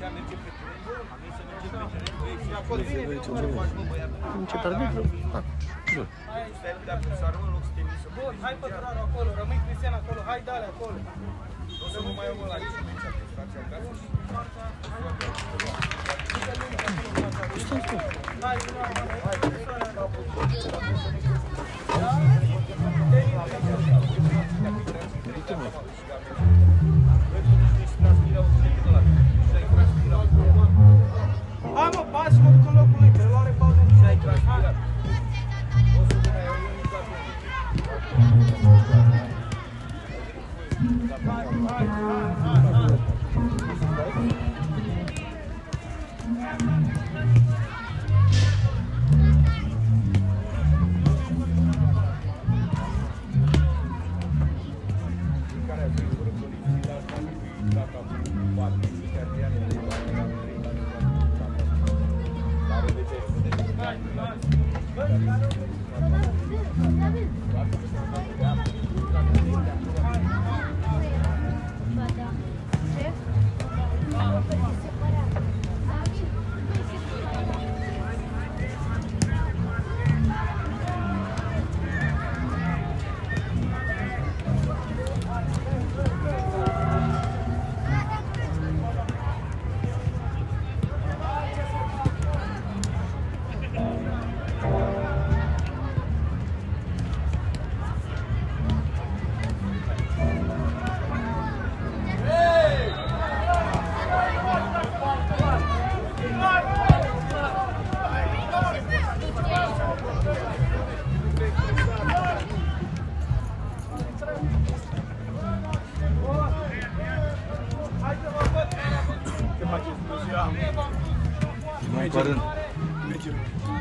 Ce target? Bun, hai păturarul acolo, rămâi Cristian acolo, hai dale acolo. O să mă mai iau ăla aici. Hai, hai mă, pas mă duc în locul lui, că luare pauză. Hai, transpirat. O să mai iau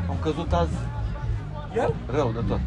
Am căzut azi rău de tot.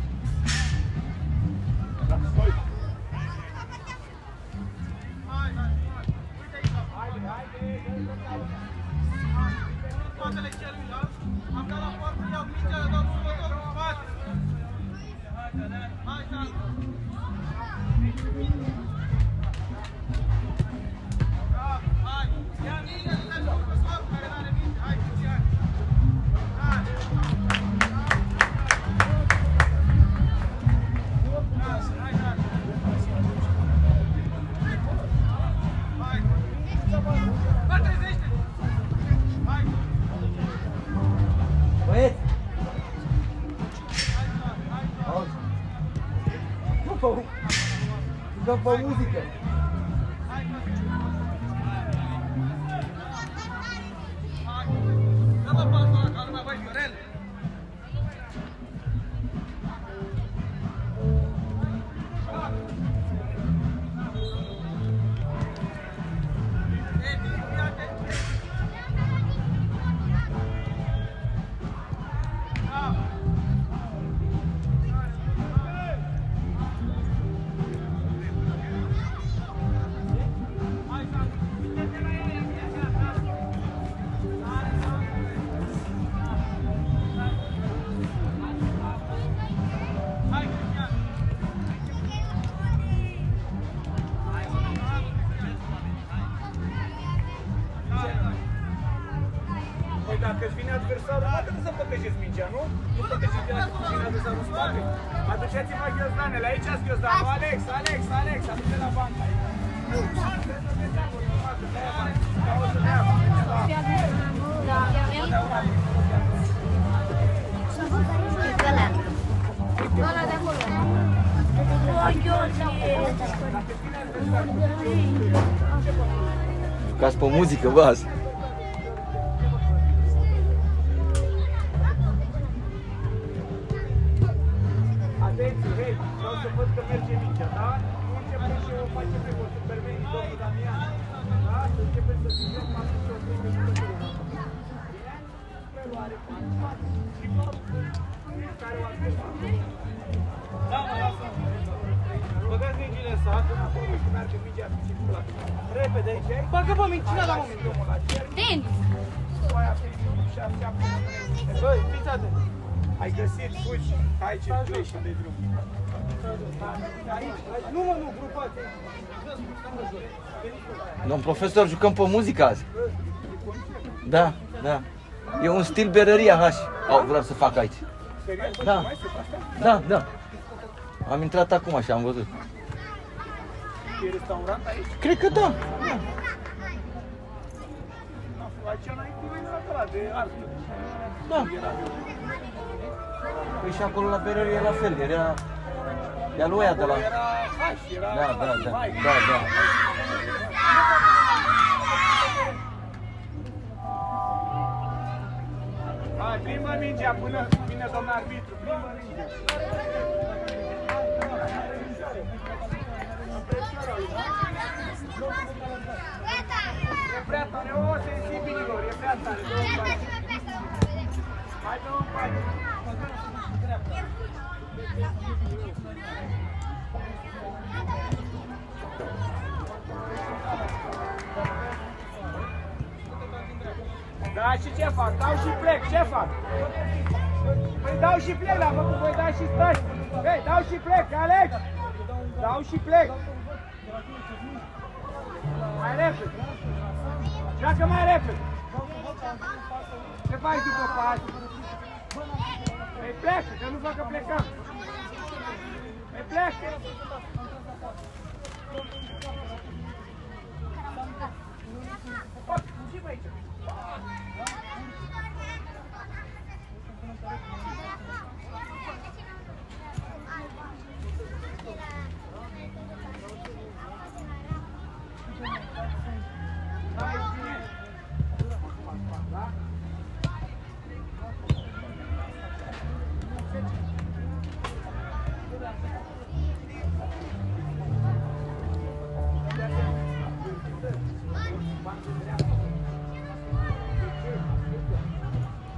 Băieți! Jucăm pe muzică! Dacă-ți vine adversarul, nu trebuie să pătăjeți mingea, nu? Nu pătăjeți mingea dacă vine adversarul în spate. Aduceți-mă ghiozdanele, aici sunt ghiozdanul. Alex, aduce la bancă aici. Ăla de acolo. Jucați pe muzică, bă, azi. Atenție, hei, vreau să văd că merge mingea, da? Nu începem și o facem pe gol, supervenii domnul Damian. Da? Începem să zicem, m-am zis eu 3 minute. Bine? Preluare, și gol. Care o așteptă? Da, mă, lasă. Băgați mingile în sac, acolo și merge mingea în circulat. Repede aici, ai? Bagă bă mingina la momentul ăla. Tenis. Băi, fiți atenți. Ai găsit, fugi, hai circulezi și de drum. Aici, nu mă, nu, grupați. Domn profesor, jucăm pe muzică azi. Da, da. E un stil berăria H. Vreau să fac aici. Serios? Da. Mai sunt astea? Da. Am intrat acum și am văzut. E restaurant aici? Cred că da. Aici înainte era ăla de artă. Da. Păi și acolo la berărie la fel, era... Ea lui ăia de la... Era H, era... Da. Hai, plimbă mingea până vine domnul arbitru, plimbă mingea. E prea tare, o, sensibililor, e prea tare, două pași. Hai, două pași. Da, și ce fac? Dau și plec, ce fac? Păi dau și plec, l-am făcut, voi da și stai. Hei, dau și plec, Alex! Dau și plec. Mai repede. Joacă mai repede. Ce faci după pas? Păi pleacă, că nu fac că plecăm. Păi pleacă. Fugim aici.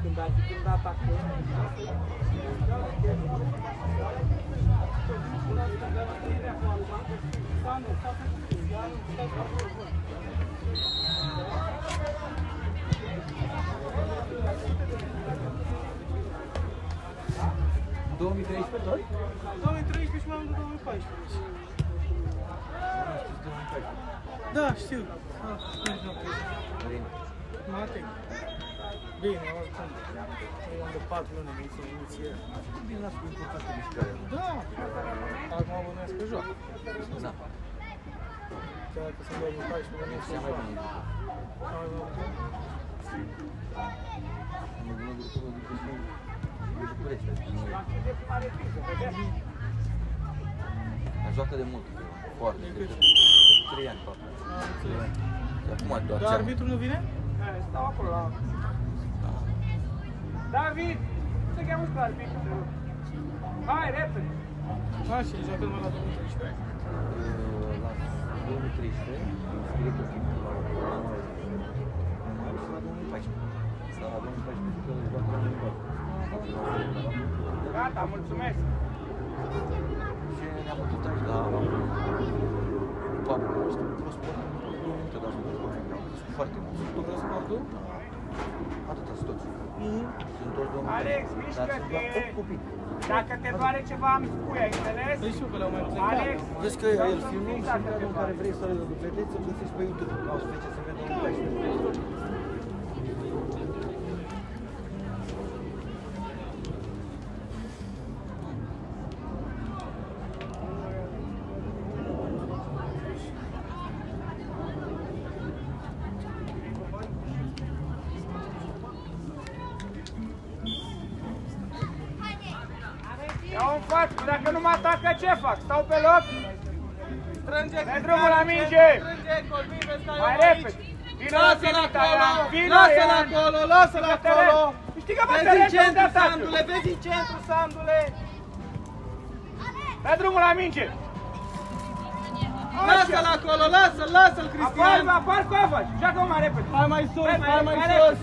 Când atacăm, În 2013 tot? 2013 și mai am de 2014. Da, știu. Mate. Bine, oricum. Eu am de 4 luni în inițiere. Bine, las cu importantă mișcare. Da. Acum bănuiesc că joacă. Da. Chiar dacă sunt 2014, bănuiesc că Cea mai joacă. bine. Am văzut grupul de București. Dar joacă de mult. Foarte. De 3 ani, poate. Am înțeles. Și acum doar Dar arbitru nu vine? stau acolo la... David, să cheamă și pe arbitru, te rog. Hai, repede. Așa, joacă numai la 2013. La 2013, directul timpul la 2014. La 2014 că joacă la 2014. Gata, mulțumesc. Și ne-am putut aici la pubul nostru, prosport, dar sunt foarte mulți. Prosportul? Atâta sunt toți. Sunt toți domnul. Alex, Dar sunt mișcă-te. doar 8 copii. Dacă te doare ceva, îmi spui, ai înțeles? Păi știu că le-au mai plecat. Alex, Vezi că el filmul și în cazul în care vrei să-l vedeți, să găsești pe YouTube. Au specie să vedem un pește. ia-o în față, dacă nu mă atacă, ce fac? Stau pe loc? Strânge, Dă drumul la minge! Strânge, Cosmin, vezi că ai Mai aici. repede! Vină, Lasă-l acolo! Vină, Lasă-l Ian! acolo! Lasă-l acolo! Câștigă pe Vezi teren, în să nu te centru, atacă! Sandule! Vezi în centru, Sandule! Dă drumul la minge! Lasă-l acolo! Lasă-l, Cristian! Apar covaci! Joacă mai repede! Hai mai sus, hai mai repede. sus!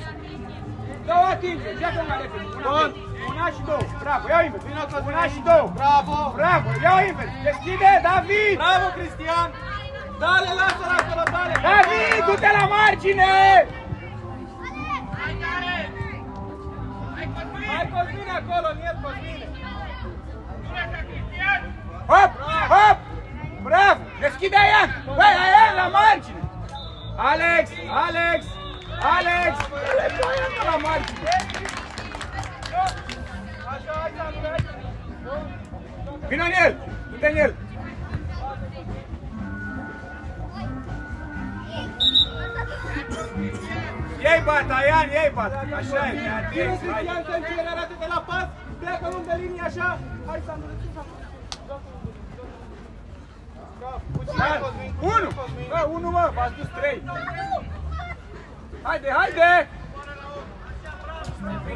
Două atingeri, joacă mai repede! Bun. Una și două! Bravo, ia-o invers! Vino, Cosmin! Una și două! Bravo! Bravo, ia-o invers! Deschide, David! Bravo, Cristian! Dale, lasă-l acolo, dale! David, du-te la margine! Hai, Cosmin, acolo, în el, Cosmin! Hop, hop! Bravo! Deschide Ian! Băi, Ian la margine! Alex, Alex! Alex! Le pune la margine! Așa, hai, Sandule! Vino în el! Du-te în el! Iei bata, Ian, iei bata! Așa e, Vino Cristian să încere, arată-te la pas, pleacă lângă linie așa. Hai, Sandule, sus acolo. Unu! Bă, unu, mă, v-ați dus 3! Haide, haide!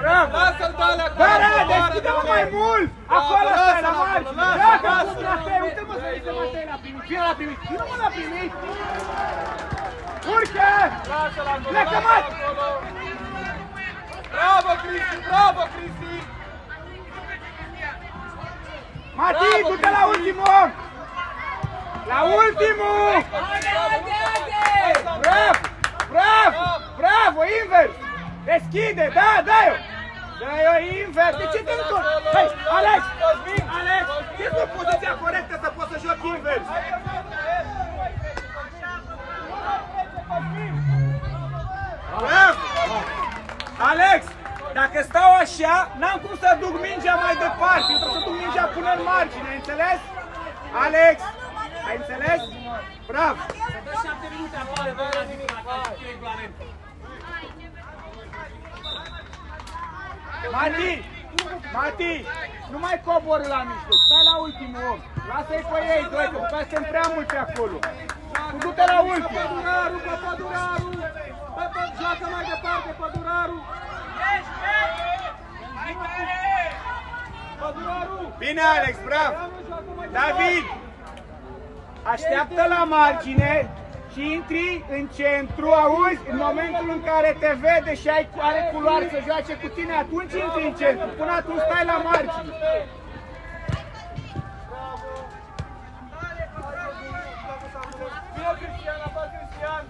Bravo! Lasă-l de alea acolo! Bă, deschide-mă mai mult! Acolo stai la margine! Dacă lasă-l! la Matei, uite-mă să uite Matei la primit! Vino la primit! Vino-mă la primit! Urcă! Lasă-l acolo! Plecă, Mat! Bravo, Cristi! Bravo, Cristi! Mati, du-te la ultimul om! La ultimul! Bravo! Bravo! Bravo! Invers! Deschide! Da, dai-o! Dai-o invers! De ce te întorci? Hai, Alex! Alex! Ești în poziția corectă să poți să joci invers! Bravo! Alex! Dacă stau așa, n-am cum să duc mingea mai departe. Eu trebuie să duc mingea până în margine, ai înțeles? Alex! Ai înțeles? Bravo! Mati! Mati! Nu mai coboră la mijloc, stai la ultimul om. Lasă-i pe ei doi, că după sunt prea mulți acolo. Tu du-te la ultimul. Păduraru, pe Păduraru! Joacă mai departe, Păduraru! Păduraru! Bine, Alex, bravo! David! Așteaptă la margine și intri în centru, auzi? În momentul în care te vede și are culoare să joace cu tine, atunci intri în centru. Până atunci stai la margine. Vino Cristian, la pas Cristian!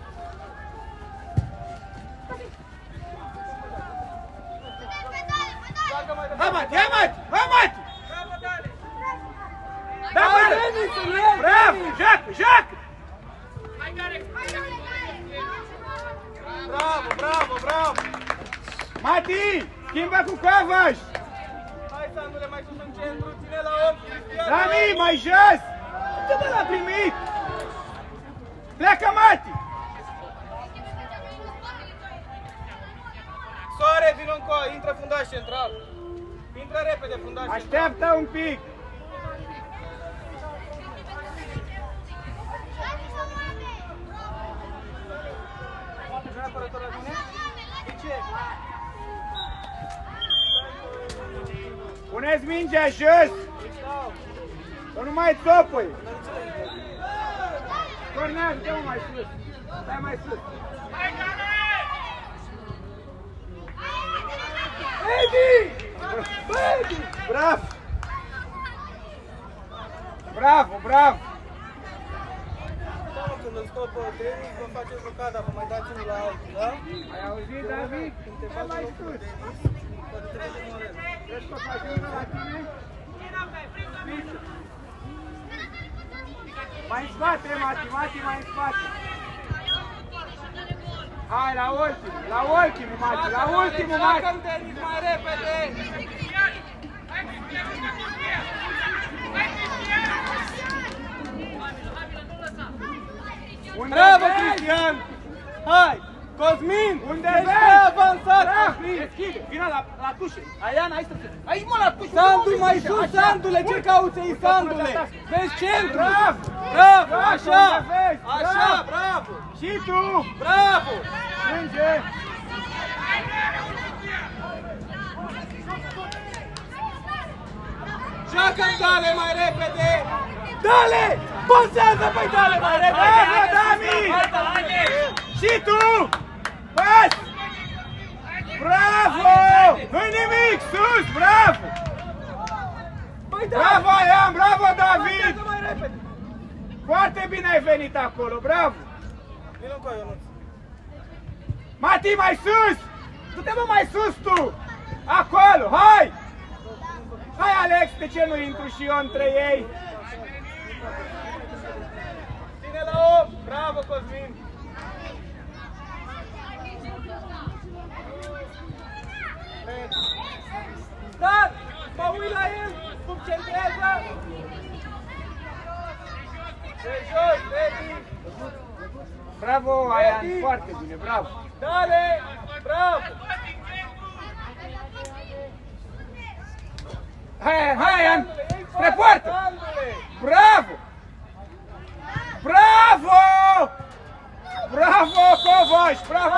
Hai, Mati! Hai, Mati! Hai, Mati! Da, Mati! Bravo! Joacă! Joacă! Bravo, bravo, bravo! Mati! Schimbă cu Cavaș! Hai, Sandule, mai sus în centru, ține la om, Cristian! Rami, mai jos! Ce l-a primit? Pleacă, Mati! Soare, vino încoa, intră fundaș central! Intră repede fundaș central! Așteaptă un pic! Nu apărător la tine? De ce? Puneți mingea jos! Că nu mai țopui! Cornel, dă-mă mai sus! Stai mai sus! Edi! Edi! Bravo! Bravo, bravo! Da, mă, când îl scot pe tenis, vă faceți blocada, vă mai dați unul la altul, da? Ai auzit, David? Când te Stai faci mai locul sus! de tenis, poate te vede în orel. Vrei să faci unul la tine? Mai în spate, Mati, Mati, mai în spate! Hai, la ultimul, Mati, la ultimul, Mati! Joacă-n tenis mai repede! Unde Bravo, vezi? Cristian! Hai! Cosmin! Unde ești vezi? prea avansat, Bravo! Cosmin! Deschide, vină la tușe! Aian, aici să aici, mă, la tușe! Sandu, Unde mai tușe? sus, Așa. Sandule, ce Urcă. cauți aici, Urcă Sandule? până la task. Vezi centru! Bravo! Bravo, Bravo, așa! unde vezi? Așa, Bravo! bravo! Și tu! Bravo! Strânge! Joacă-mi Dale mai repede! Dale! Pasează, băi, Dale mai repede! Bravo, Dami! Și tu! Pas! Bravo! Nu-i nimic! Sus! Bravo! Băi, Dale! Bravo, Aian! Bravo, David! Pasează mai repede! Foarte bine ai venit acolo! Bravo! Vino cu Ionuț! Mati, mai sus! Du-te, mă, mai sus tu! Acolo! Hai! Hai, Alex! De ce nu intru și eu între ei? Ține la om! Bravo, Cosmin! concentrează! De jos, Edi! Bravo, Aian, foarte bine, bravo! Dale! Bravo! Hai, Aian! Spre poartă! Bravo! Bravo! Bravo, Covaș! Bravo,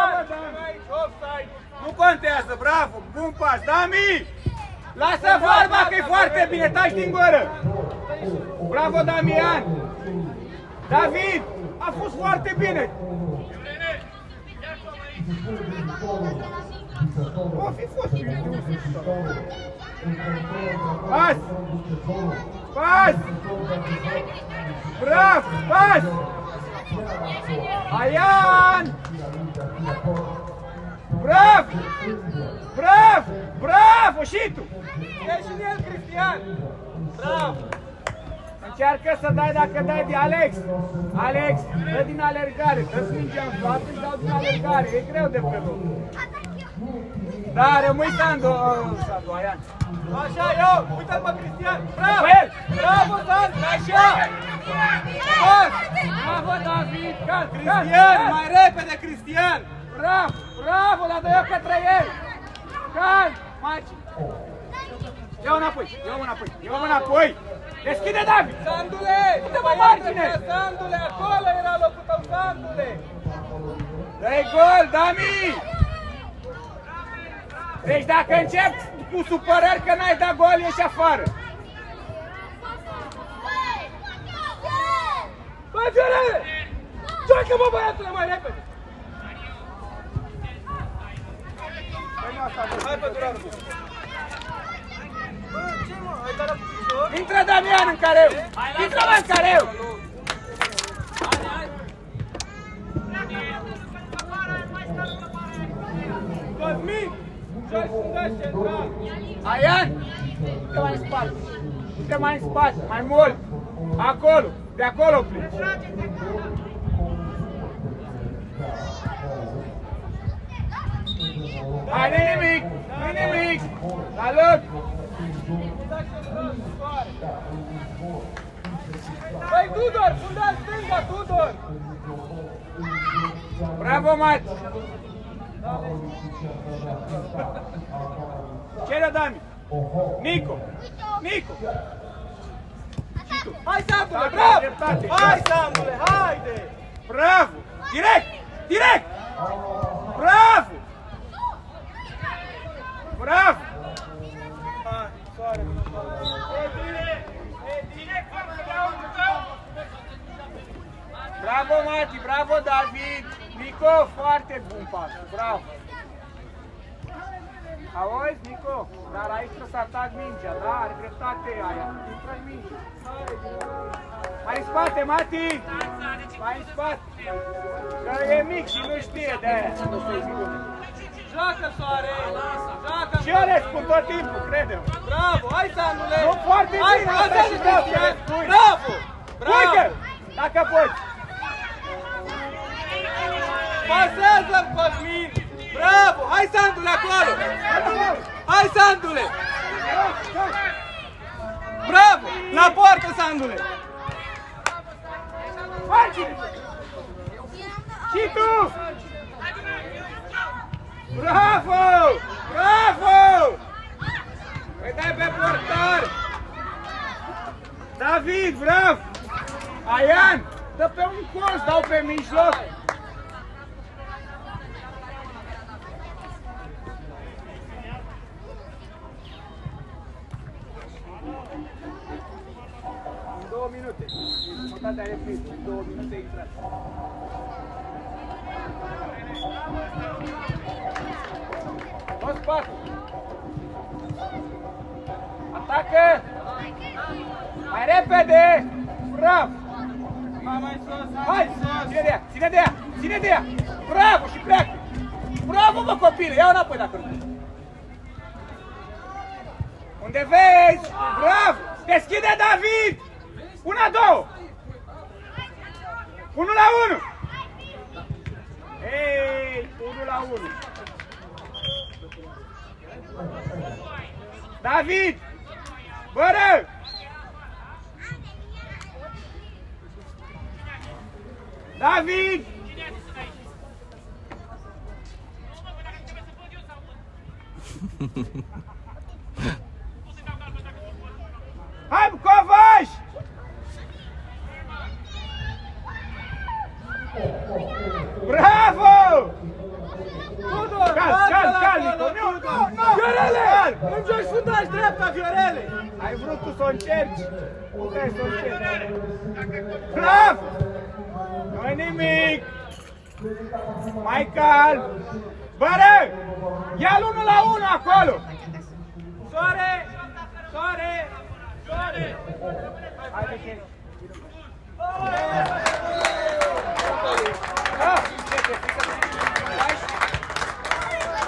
nu contează, bravo! Bun pas, Dami! Lasă vorba că e foarte bine, taci din gură! Bravo, Damian! David! A fost foarte bine! O fi fost bine de pas! Pas! Bravo! Pas! Aian! Bravo! Bravo! Bravo! Și tu! E și el, Cristian! Bravo! Încearcă să dai dacă dai de Alex! Alex, dă din alergare! Dă-ți mingea în față și dau din alergare! E greu de pe loc! Da, rămâi Sandu, Aian! Așa, eu! Uite-l pe Cristian! Bravo! El! Bravo, Sandu! Așa! Bravo, David! Cristian! Mai repede, Cristian! Bravo! Bravo! Dar dă-i-o către el! Cal! Maci! Ia-o înapoi! Ia-o înapoi! Ia-o înapoi! Deschide, David! Sandule! Uite-mă margine! Sandule! Acolo era locul tău, Sandule! Dă-i gol, Dami! Deci dacă începi cu supărări că n-ai dat gol, ieși afară! Bă, Fiorele! Joacă-mă, băiatule, mai repede! Hai pe durară! Bă, ce mă? Ai dat la picior? Intră, Damian, în careu! Intră-mă în careu! Cosmin! Joci fundaș central! Aian! Uite mai în spate! Uite mai în spate! Mai mult! Acolo! De acolo pleci! Hai, nu-i nimic! Nu-i nimic! Salut! Băi, Tudor! Fundaș stânga, Tudor! Bravo, Mati! Ce-i Dami? Nico! Nico! Hai, Sandule, bravo! Dreptate. Hai, Sandule, haide! Bravo! Direct! Direct! Bravo! Bravo! Hai, soare! Bravo, Mati! Bravo, David! Nico, foarte bun pas! Bravo! Auzi, Nico? Dar aici trebuie să atac mingea, da? Are dreptate aia. Intră-i mingea. Mai în spate, Mati! Mai în spate! Că e mic și nu știe de-aia. Joacă, soare! Joacă! Și eu le spun tot timpul, crede-mă. Bravo! Hai, Sandule! Nu foarte Hai, bine! asta și vreau să Cristian! spui. Bravo! Uite! Bravo! Dacă poți! Pasează, Cosmin! Bravo! Hai, Sandule, acolo! Hai, Sandule! Bravo! La poartă, Sandule! Margine! Și tu! Bravo! Bravo! Păi dai pe portar! David, bravo! Aian, dă pe un colț, dau pe mijloc! În 2 minute. Jumătatea repriză, în 2 minute intrați. Toți patru. Atacă! Mai repede! Bravo! Mai sus! Hai! Ține de ea! Ține de ea! Ține de ea! Bravo! Și pleacă! Bravo, mă, copile! Ia-o înapoi dacă nu. Unde vezi? Bravo! Deschide, David! 1-2! 1-1! Ei, 1-1! David! Bără! David! Hai, Covaș! Bravo! Cal, Nico! Nu! Viorele! Îmi joci fundaș dreapta, Viorele! Ai vrut tu să o încerci? Puteai să o încerci. Bravo! Nu-i nimic! Mai calm! Bără! Ia-l 1 la 1 acolo! Soare! Soare! Soare!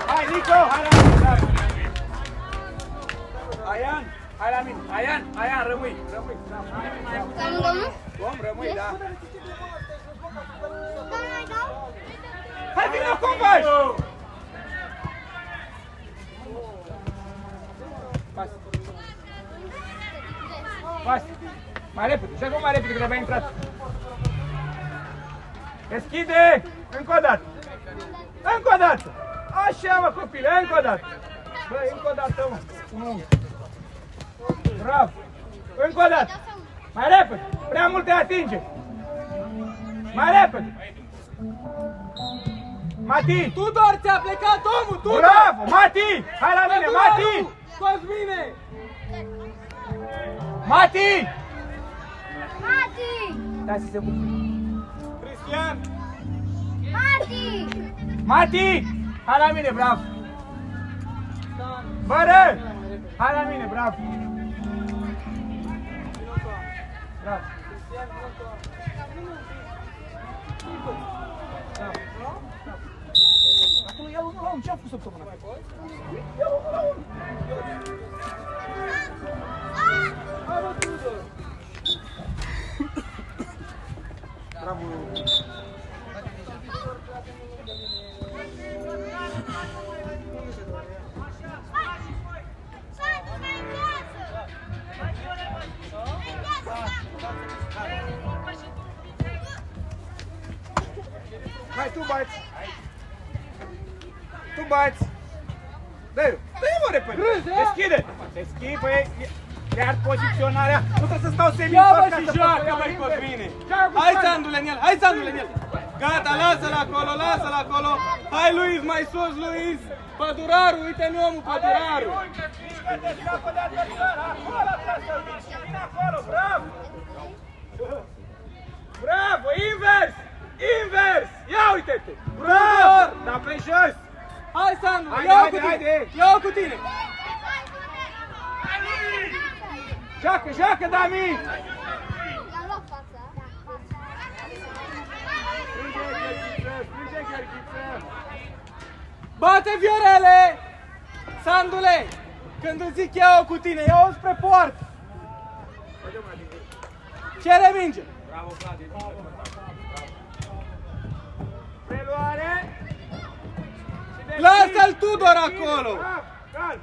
Hai, Nico! Hai la mine! Aian! Hai la mine! Aian, rămâi! Om, rămâi, da! Hai, vină, Covaș! Pas! Mai repede! Și acum mai repede, că trebuie intrat! Deschide! Încă o dată! Încă o dată! Așa, mă, copile, încă o dată! Băi, încă o dată, mă! Bravo! Încă o dată! Mai repede! Prea multe atingeri! Mai repede! Mati! Tudor, ți-a plecat omul, Tudor! Bravo! Mati! Hai la mine, Mati! Cosmine! Mati! Mati! Stai să se bucure. Cristian! Mati! Mati! Hai la mine, bravo! Bără! Hai la mine, bravo! Bravo! Acolo ia 1 la 1, ce-a făcut săptămâna? Ia 1 la 1! Bravo, Tudor! Bravo! Hai, tu bați! Tu bați! Dă-i! Dă-i, mă, repede! Deschide! Deschide, băi! Iar poziționarea! Nu trebuie să stau semin! Ia bă și joacă, băi, Cosmine! Hai, Sandule, în el! Hai, Sandule, în el! Gata, lasă-l acolo, lasă-l acolo! Hai, Luis, mai sus, Luis! Păduraru, uite-mi omul, Păduraru! Mișcă-te, scapă de adversar! Acolo trebuie să-l mișcă! Vine acolo, bravo! Bravo, invers! Invers! Ia uite-te! Bravo! Dar pe jos! Hai, Sandule, Haide, ia-o haide, cu tine! haide! Ia-o cu tine! Joacă, joacă, Dami! I-am luat fața. Strânge gherghiță! Bate, Viorele! Sandule, când îți zic ia-o cu tine, ia-o spre poartă! Cere minge! Preluare! Lasă-l Tudor acolo! Bravo, calm!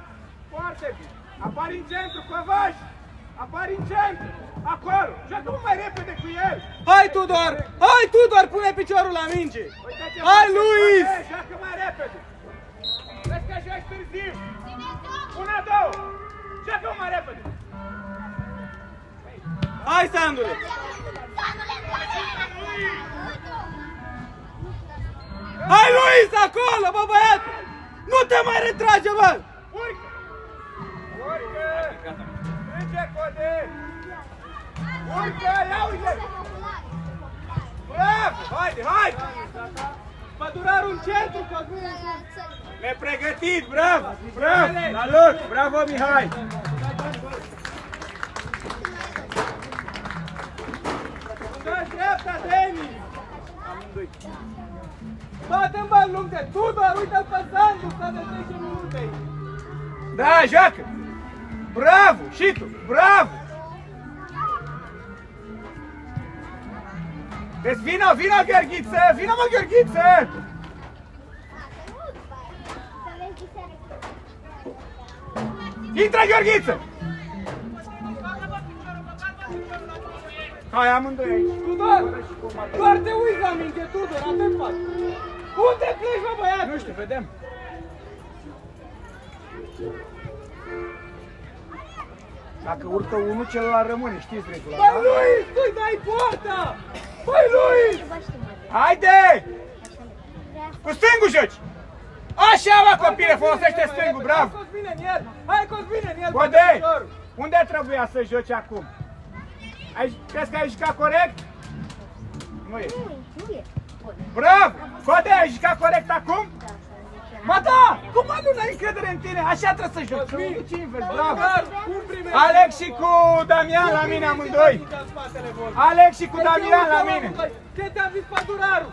Foarte bine! Apari în centru, Covaș! Apari în centru! Acolo! Joacă mai repede cu el! Hai, Tudor! Hai, Tudor! Pune piciorul la minge! Uite-te, Hai, face Luis! Covaș, joacă mai repede! Vezi că joci târziu! Una, două! Joacă mai repede! Hai, Sandule! Hai, Luis, acolo, bă, băiatul! Nu te mai retrage, bă! Urcă! Urcă! Strânge, Code! Urcă! Ia uite! Bravo! Haide, haide! Pădurarul în centru, Cosmin! Nepregătit, bravo! Bravo! La loc! Bravo, Mihai! Dă dreapta, Deni! Bate-n bani lung de Tudor, uite-l pe Sandu, stă de 10 minute! Da, joacă! Bravo! Și tu! Bravo! Deci vină, vină, Gheorghiță! Vină, mă, Gheorghiță! Intră, Gheorghiță! Hai, amândoi aici. Tudor! Doar te uiți la minge, Tudor, atât fac. Unde pleci, bă, băiat? Nu știu, vedem. Dacă urcă unul, celălalt rămâne, știți regula, Băi, da? Luis, tu-i dai poarta! Băi, Luis! Haide! Cu stângul joci! Așa, mă, copile, folosește stângul, bravo! Hai, Cosmine, în el! Hai, Cosmine, în el! Godei, unde trebuia să joci acum? Crezi că ai jucat corect? Nu e. Nu e. Bravo! Godei, ai jucat corect acum? Ba da! Cum nu ai încredere în tine? Așa trebuie să joci, să nu duci invers, bravo! Alex și cu Damian la mine amândoi! Alex și cu Damian la mine! Ce te-am zis pădurarul?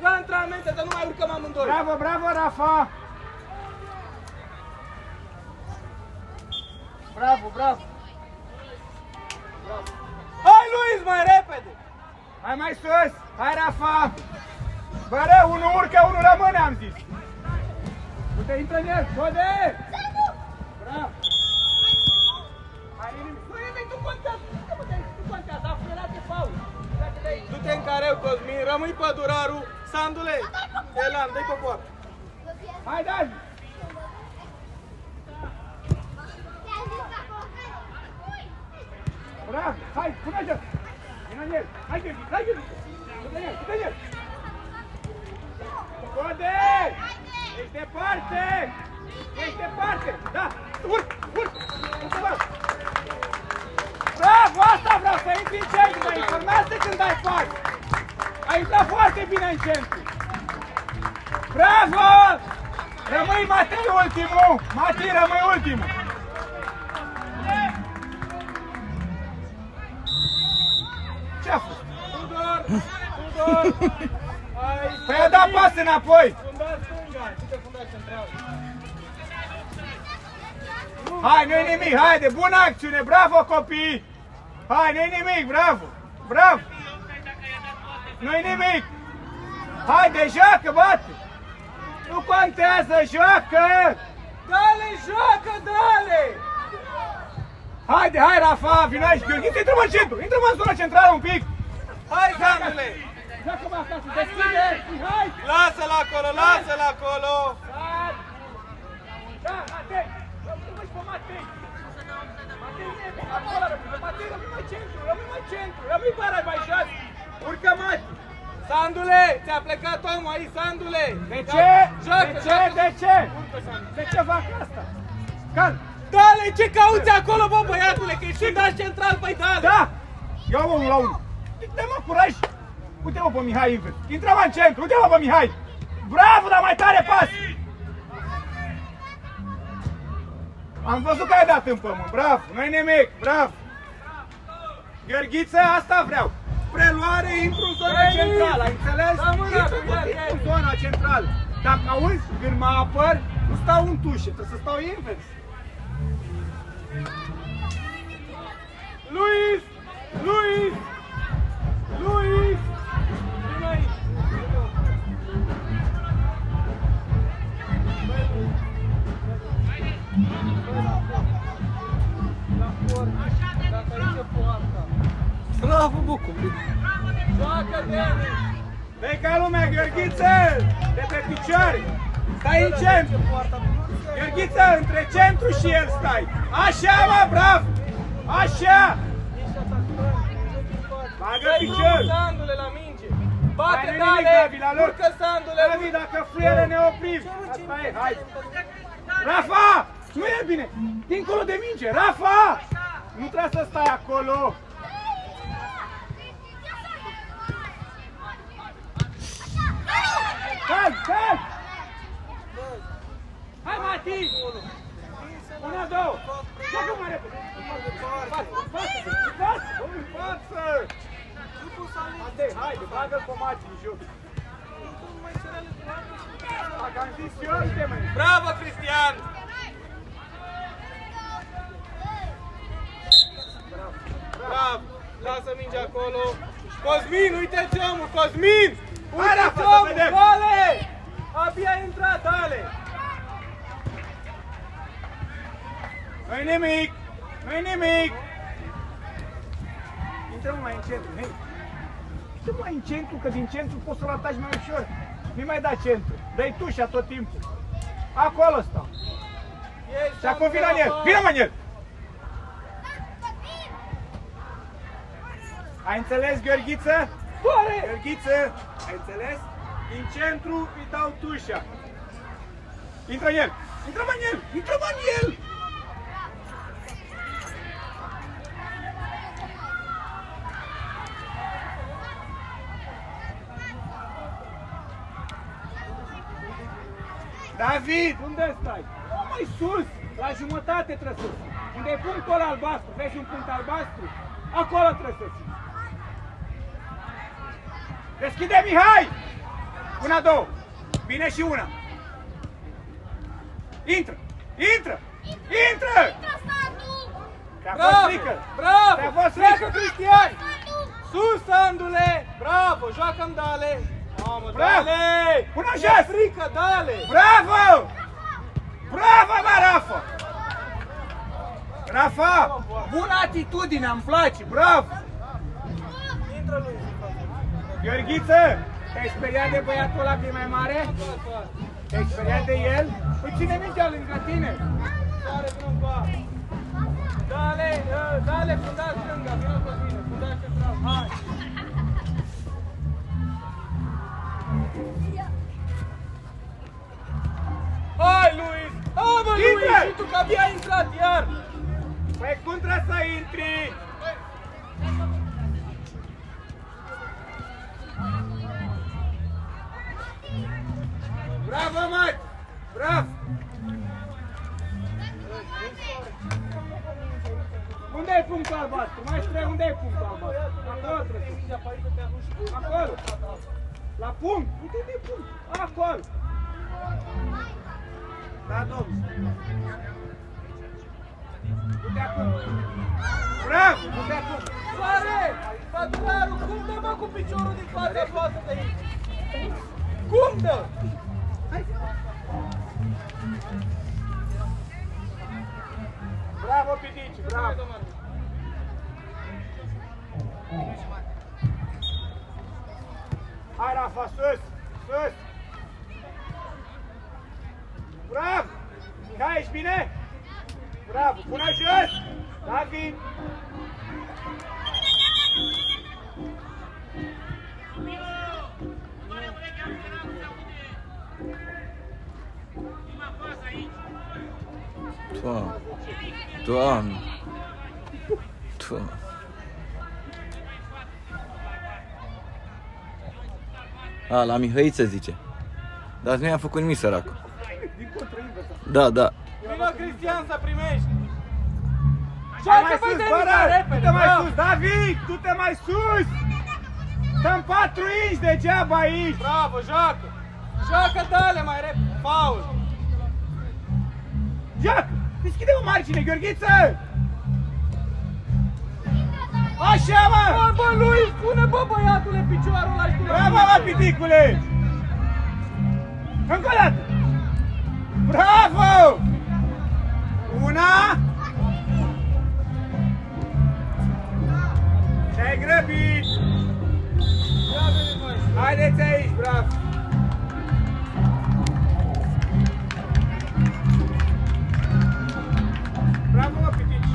La antrenamente să nu mai urcăm amândoi! Bravo, bravo, Rafa! Bravo, bravo! Hai, Luis, mai repede! Hai mai sus! Hai, Rafa! Bără, unul urcă, unul rămâne, am zis! Uite, intră în el! Code! Bravo! Hai, nimic! Nu nimic, nu contează! Nu contează, a frânat de faul! Du-te în careu, Cosmin, rămâi pădurarul! Sandule! Elan, dă-i pe poartă! Hai, Davi! Bravo! Hai, pune jos! Vino în el! Hai, Gheorghe! Hai, Gheorghe! Du-te în el! Du-te în el! Code! Ești departe! Ești departe! Da! Urc! Urc! Urc! Bravo! Asta vreau să intri în centru! Dar informează când ai fac! Ai intrat foarte bine în centru! Bravo! Rămâi Matei ultimul! Matei, rămâi ultimul! Ce-a fost? Tudor! Tudor! Păi a dat pas înapoi! Fundați stânga! Ce fundați central? Hai, nu-i nimic, haide, bună acțiune, bravo copii! Hai, nu-i nimic, bravo! Bravo! Nu-i nimic! Haide, joacă, bate! Nu contează, joacă! Dale, joacă, dale! Haide, hai, Rafa, vino aici, Gheorghe, intră-mă în centru, intră-mă în zona centrală un pic! Hai, Sandule! Joacă-mă acasă, deschide, hai! Lasă-l acolo, lasă-l acolo! Da, Matei! Rămâi pe Matei! Matei, acolo, Matei, rămâi mai centru, rămâi mai centru, rămâi bara mai jos! Urcă, Mati! Sandule, ți-a plecat omul aici, Sandule! De ce? Joacă, De ce? joacă. De ce? Urcă, Sandule. De ce fac asta? Calm! Dale, ce cauți acolo, bă, băiatule, că ești fundaș central, păi dale! Da! Ia-o unul la unul! Dă-mă curaj! Uite-mă pe Mihai invers! Intră-mă în centru! Uite-mă pe Mihai! Bravo, dar mai tare pas! Am văzut că ai dat în pământ! Bravo! Nu-i nimic! Bravo! Gheorghiță, asta vreau! Preluare, intru în zona Veni! centrală, ai înțeles? Da, mâna, Intru în zona centrală! Dacă auzi, când mă apăr, nu stau în tușe, trebuie să stau invers! Luis! Luis! Luis! Vino aici! Bravo, bă, copii! Joacă, Denis! Dă-i ca lumea, Gheorghiță! De pe picioare! Stai în centru! Gheorghiță, între centru și el stai! Așa, mă, bravo! Așa! Bagă Dă-i piciorul! drumul, Sandule, la minge! Hai, Bate, nu-i nimic, dale! Davi, la loc! Urcă, Sandule! Davi, dacă fluieră ne oprim! Asta e, hai! Rafa! Nu e bine! Dincolo de minge! Rafa! Nu trebuie să stai acolo! Calm, calm! Hai, Mati! Una, două! Joacă mai repede! Față! În față! Matei, haide, bagă-l pe Mati în joc! Dacă am zis eu, uite, măi! Bravo, Cristian! Bravo! Lasă mingea acolo! Cosmin, uite-ți omul! Cosmin! Hai, Rafa, Uite-ți să omul! vedem! Dale! Abia a intrat, dale! Nu-i nimic! Nu-i nimic! Intră mai în centru, hei. Intră mai în centru, că din centru poți să-l ataci mai ușor. Nu-i mai da centru. Dă-i tușa tot timpul. Acolo stau. Și acum vină în el. Vină mă în el. Ai înțeles, Gheorghiță? Gheorghiță, ai înțeles? Din centru îi dau tușa. Intră în el. Intră mă în el. Intră mă în el. David, unde stai? Mai sus, la jumătate trebuie să fii. Unde e punctul ăla albastru, vezi un punct albastru? Acolo trebuie să fii. Deschide, Mihai! Una, două. Bine și una. Intră! Intră! Intră! Te-a fost frică! Bravo! Te-a fost Pleacă, frică! Cristian! Sus, Andule! Bravo! Joacă-mi Dale! Mamă, Bravo! Dale! Până E jos! frică, Dale! Bravo! Bravo, mă, Rafa! Rafa! Bună atitudine, îmi place, bravo! Intră lui! Gheorghiță, te-ai speriat de băiatul ăla că e mai mare? Te-ai speriat de el? Păi ține mingea lângă tine! Dale, vină în bar! Dale, fundaș stânga, vină pe mine, fundaș central, hai! Hai, Luis! Hai, mă, Intră! Luis! Și tu că abia ai intrat iar! Păi cum trebuie să intri? Bravo, măi! Bravo! Unde e punctul albastru? Maestre, unde e punctul albastru? Acolo trebuie să fii. Acolo! La punct! Uite de punct! Acolo! Da, domnul! Uite acum! Bravo! Uite acum! Soare! Patronarul, cum dă, mă, cu piciorul din fața voastră de aici? Cum dă? Bravo, Pidici! Bravo! Hai, Rafa, sus! Sus! Bravo! Mihai, ești bine? Bravo! Până jos! David! Doamne. Doamne. Doamne. A, la Mihăiță zice. Dar nu i-am făcut nimic, săracul. Din contră invers. Da, da. Vină, Cristian, să primești! Hai mai Joacă, sus, băi, bără! Denis, repede, Du-te mai bravo! sus! David, du-te mai sus! Stăm 4 inci degeaba aici! Bravo, joacă! Joacă, dă-le mai repede! Faul! Joacă! Deschide o margine, Gheorghiță! Așa, mă! Bă, bă, Luis, pune, bă, băiatule, picioarul ăla și tu la Bravo, mă, piticule! Încă o dată! Bravo! Una! Te-ai grăbit! Ia veni, măi! Haideți aici, bravo!